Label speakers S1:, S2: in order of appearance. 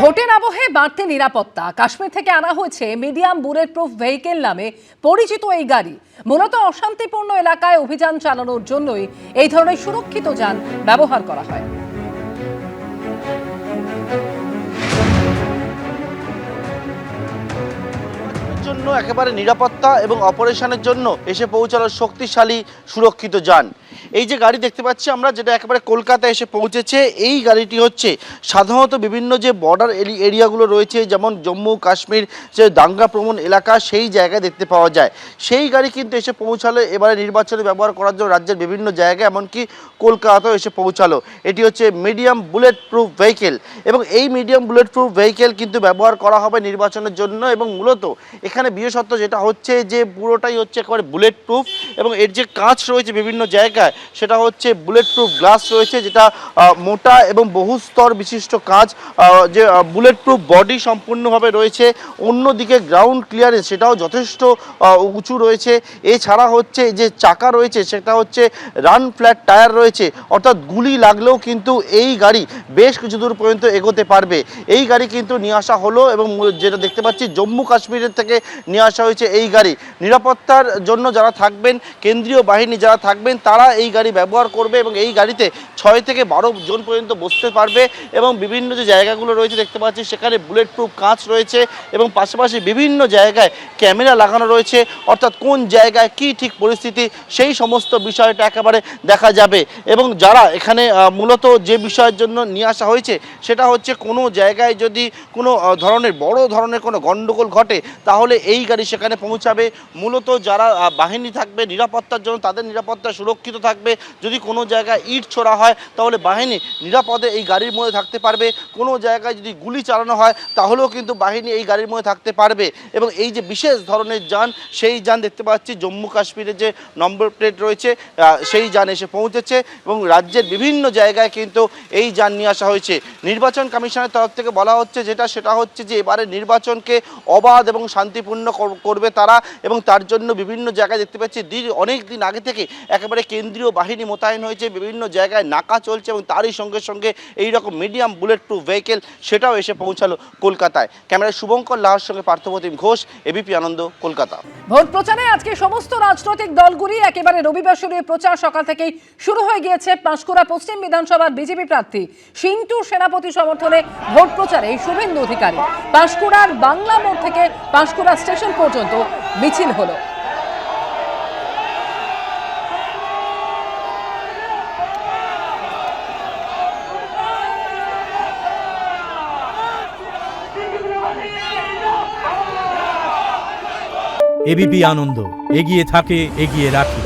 S1: ভোটের আবহে বাড়তি নিরাপত্তা। কাশ্মীর থেকে আনা হয়েছে মিডিয়াম বুলেট প্রুফ ভেহিকেল নামে পরিচিত এই গাড়ি। মূলত অশান্তিপূর্ণ এলাকায় অভিযান চালানোর জন্যই এই ধরনের সুরক্ষিত যান ব্যবহার করা হয়।
S2: জন্য একেবারে নিরাপত্তা এবং অপারেশনের জন্য এসে পৌঁছালো শক্তিশালী সুরক্ষিত যান। এই যে গাড়ি দেখতে পাচ্ছি আমরা, যেটা একেবারে কলকাতায় এসে পৌঁছেছে, এই গাড়িটি হচ্ছে সাধারণত বিভিন্ন যে বর্ডার এরিয়াগুলো রয়েছে, যেমন জম্মু কাশ্মীর যে দাঙ্গা প্রবণ এলাকা, সেই জায়গায় দেখতে পাওয়া যায়। সেই গাড়ি কিন্তু এসে পৌঁছালো এবারে নির্বাচনে ব্যবহার করার জন্য রাজ্যের বিভিন্ন জায়গায়, এমনকি কলকাতাতেও এসে পৌঁছালো। এটি হচ্ছে মিডিয়াম বুলেট প্রুফ ভেহিকেল এবং এই মিডিয়াম বুলেট প্রুফ ভেহিকেল কিন্তু ব্যবহার করা হবে নির্বাচনের জন্য। এবং মূলত এখানে বিশেষত্ব যেটা হচ্ছে যে পুরোটাই হচ্ছে একেবারে বুলেট প্রুফ এবং এর যে কাঁচ রয়েছে বিভিন্ন জায়গায়, সেটা হচ্ছে বুলেট প্রুফ গ্লাস রয়েছে, যেটা মোটা এবং বহু স্তর বিশিষ্ট কাঁচ, যে বুলেট প্রুফ বডি সম্পূর্ণভাবে রয়েছে। অন্যদিকে গ্রাউন্ড ক্লিয়ারেন্স সেটাও যথেষ্ট উঁচু রয়েছে। এছাড়া হচ্ছে যে চাকা রয়েছে সেটা হচ্ছে রান ফ্ল্যাট টায়ার রয়েছে, অর্থাৎ গুলি লাগলেও কিন্তু এই গাড়ি বেশ কিছু দূর পর্যন্ত এগোতে পারবে। এই গাড়ি কিন্তু নিয়ে আসা হলো এবং যেটা দেখতে পাচ্ছি জম্মু কাশ্মীরের থেকে নিয়ে আসা হয়েছে এই গাড়ি। নিরাপত্তার জন্য যারা থাকবেন, কেন্দ্রীয় বাহিনী যারা থাকবেন, তারা এই গাড়ি ব্যবহার করবে এবং এই গাড়িতে 6 থেকে 12 জন পর্যন্ত বসতে পারবে। এবং বিভিন্ন যে জায়গাগুলো রয়েছে দেখতে পাচ্ছি সেখানে বুলেট প্রুফ কাঁচ রয়েছে এবং পাশাপাশি বিভিন্ন জায়গায় ক্যামেরা লাগানো রয়েছে, অর্থাৎ কোন জায়গায় কি ঠিক পরিস্থিতি সেই সমস্ত বিষয়টা একেবারে দেখা যাবে। এবং যারা এখানে মূলত যে বিষয়ের জন্য নিয়ে আসা হয়েছে সেটা হচ্ছে কোনো জায়গায় যদি কোনো ধরনের বড় ধরনের কোনো গণ্ডগোল ঘটে তাহলে এই গাড়ি সেখানে পৌঁছাবে। মূলত যারা বাহিনী থাকবে নিরাপত্তার জন্য, তাদের নিরাপত্তা সুরক্ষিত থাকবে। যদি কোনো জায়গায় ইট ছোড়া হয় তাহলে বাহিনী নিরাপদে এই গাড়ির মধ্যে থাকতে পারবে। কোনো জায়গায় যদি গুলি চালানো হয় তাহলেও কিন্তু বাহিনী এই গাড়ির মধ্যে থাকতে পারবে। এবং এই যে বিশেষ ধরনের যান, সেই যান দেখতে পাচ্ছি জম্মু কাশ্মীরের যে নম্বর প্লেট রয়েছে সেই যান এসে পৌঁছেছে এবং রাজ্যের বিভিন্ন জায়গায় কিন্তু এই যান নিয়ে আসা হয়েছে। নির্বাচন কমিশনের তরফ থেকে বলা হচ্ছে সেটা হচ্ছে যে এবারে নির্বাচনকে অবাধ এবং শান্তিপূর্ণ করবে তারা। এবং তার জন্য বিভিন্ন জায়গায় দেখতে পাচ্ছি অনেক দিন আগে থেকে একেবারে কেন্দ্রীয় বাহিনী মোতায়েন হয়েছে, বিভিন্ন জায়গায় নাকা চলছে এবং তারই সঙ্গে সঙ্গে এই রকম মিডিয়াম বুলেট প্রুফ ভেহিকেল সেটাও এসে পৌঁছালো কলকাতায়। ক্যামেরায় শুভঙ্কর লাহার সঙ্গে পার্থপ্রতিম ঘোষ, এবিপি আনন্দ, কলকাতা।
S1: ভোট প্রচারে আজকে সমস্ত রাজনৈতিক দলগুলি একেবারে রবিবাসরীয় প্রচার সকাল থেকেই শুরু হয়ে গিয়েছে। পাঁশকুড়া পশ্চিম বিধানসভার বিজেপি প্রার্থী সিন্টু সেনাপতি সমর্থনে ভোট প্রচারে শুভেন্দু অধিকারী। পাঁশকুড়ার বাংলা মোড় থেকে পাঁশকুড়া স্টেশন পর্যন্ত মিছিল হলো।
S3: এবিপি আনন্দ, এগিয়ে থাকে, এগিয়ে রাখে।